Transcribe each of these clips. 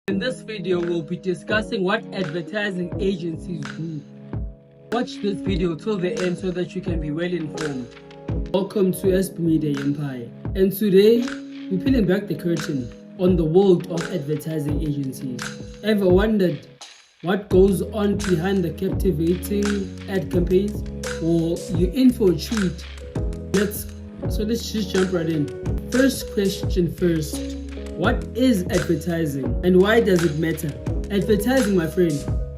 In this video, we'll be discussing what advertising agencies do. Watch this video till the end so that you can be well informed. Welcome to SP Media Empire, and today we're peeling back the curtain on the world of advertising agencies. Ever wondered what goes on behind the captivating ad campaigns? Or you're in for a treat? Let's just jump right in. First question first. What is advertising and why does it matter? Advertising, my friend,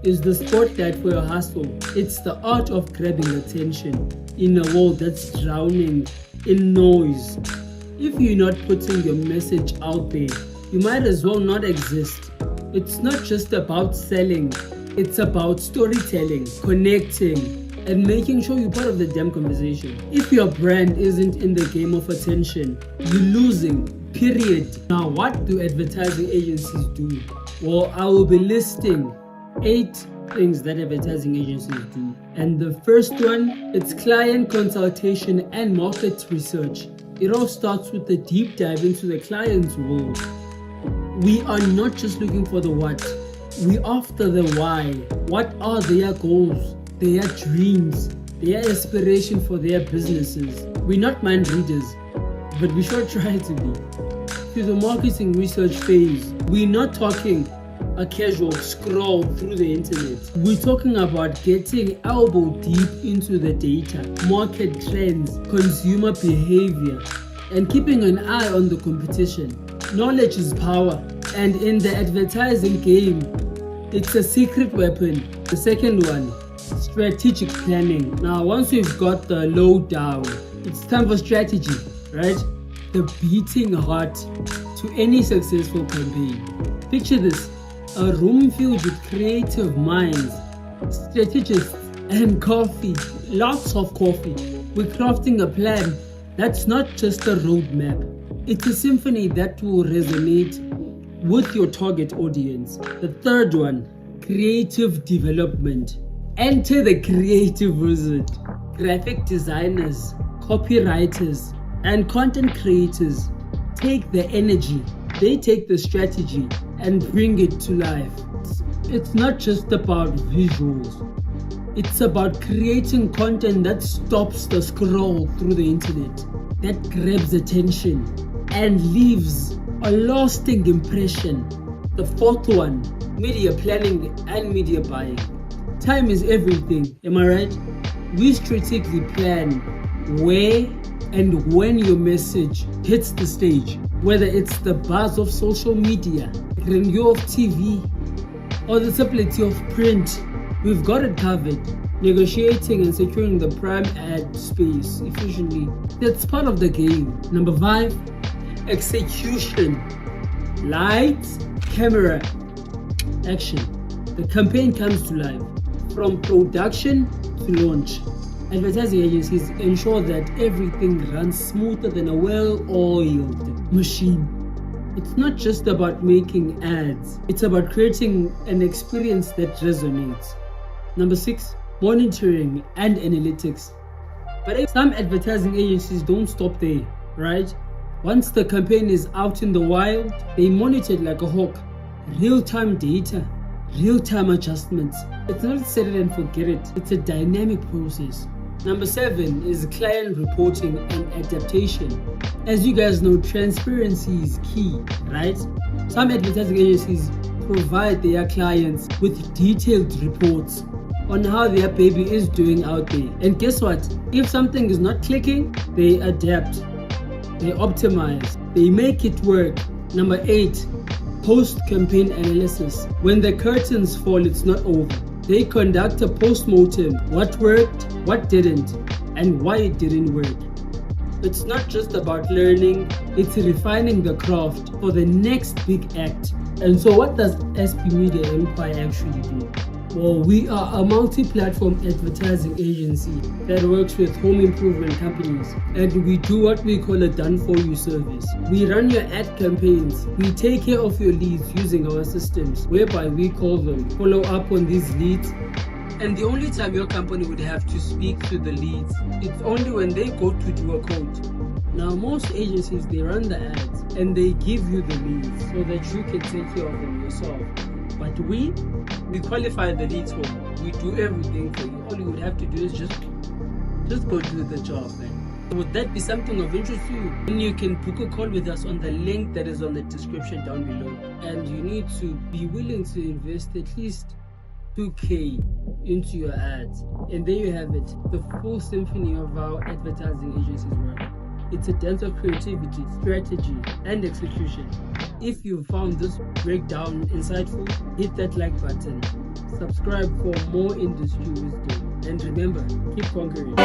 is the spotlight for your hustle. It's the art of grabbing attention in a world that's drowning in noise. If you're not putting your message out there, you might as well not exist. It's not just about selling, it's about storytelling, connecting, and making sure you're part of the damn conversation. If your brand isn't in the game of attention, you're losing, period. Now, what do advertising agencies do? Well, I will be listing 8 things that advertising agencies do. And the first one, it's client consultation and market research. It all starts with a deep dive into the client's world. We are not just looking for the what, we're after the why. What are their goals, their dreams, their aspiration for their businesses? We're not mind readers, but we sure try to be. To the marketing research phase, we're not talking a casual scroll through the internet. We're talking about getting elbow deep into the data, market trends, consumer behavior, and keeping an eye on the competition. Knowledge is power, and in the advertising game, it's a secret weapon. The second one, strategic planning. Now, once we've got the lowdown, it's time for strategy, right? The beating heart to any successful campaign. Picture this, a room filled with creative minds, strategists, and coffee, lots of coffee. We're crafting a plan that's not just a roadmap. It's a symphony that will resonate with your target audience. The third one, creative development. Enter the creative wizard. Graphic designers, copywriters, and content creators take the energy, they take the strategy and bring it to life. It's not just about visuals. It's about creating content that stops the scroll through the internet, that grabs attention and leaves a lasting impression. The fourth one, media planning and media buying. Time is everything, am I right? We strategically plan where and when your message hits the stage, whether it's the buzz of social media, grandeur of TV, or the simplicity of print. We've got it covered. Negotiating and securing the prime ad space efficiently, that's part of the game. Number 5, execution. Lights, camera, action. The campaign comes to life from production to launch. Advertising agencies ensure that everything runs smoother than a well-oiled machine. It's not just about making ads, it's about creating an experience that resonates. Number 6, monitoring and analytics. But some advertising agencies don't stop there, right? Once the campaign is out in the wild, they monitor it like a hawk. Real-time data, real-time adjustments. It's not set it and forget it. It's a dynamic process. Number 7 is client reporting and adaptation. As you guys know, transparency is key, right? Some advertising agencies provide their clients with detailed reports on how their baby is doing out there. And guess what? If something is not clicking, they adapt, they optimize, they make it work. Number 8, post-campaign analysis. When the curtains fall, it's not over. They conduct a post-mortem. What worked, what didn't, and why it didn't work. It's not just about learning, it's refining the craft for the next big act. And so what does SP Media Empire actually do? Well, we are a multi-platform advertising agency that works with home improvement companies, and we do what we call a done-for-you service. We run your ad campaigns, we take care of your leads using our systems, whereby we call them, follow up on these leads, and the only time your company would have to speak to the leads, it's only when they go to do a quote. Now, most agencies, they run the ads and they give you the leads so that you can take care of them yourself. But we qualify the leads for you. We do everything for you. All you would have to do is just go do the job, man. Would that be something of interest to you? Then you can book a call with us on the link that is on the description down below. And you need to be willing to invest at least 2K into your ads. And there you have it, the full symphony of how advertising agencies work. It's a dance of creativity, strategy, and execution. If you found this breakdown insightful, hit that like button. Subscribe for more industry wisdom. And remember, keep conquering.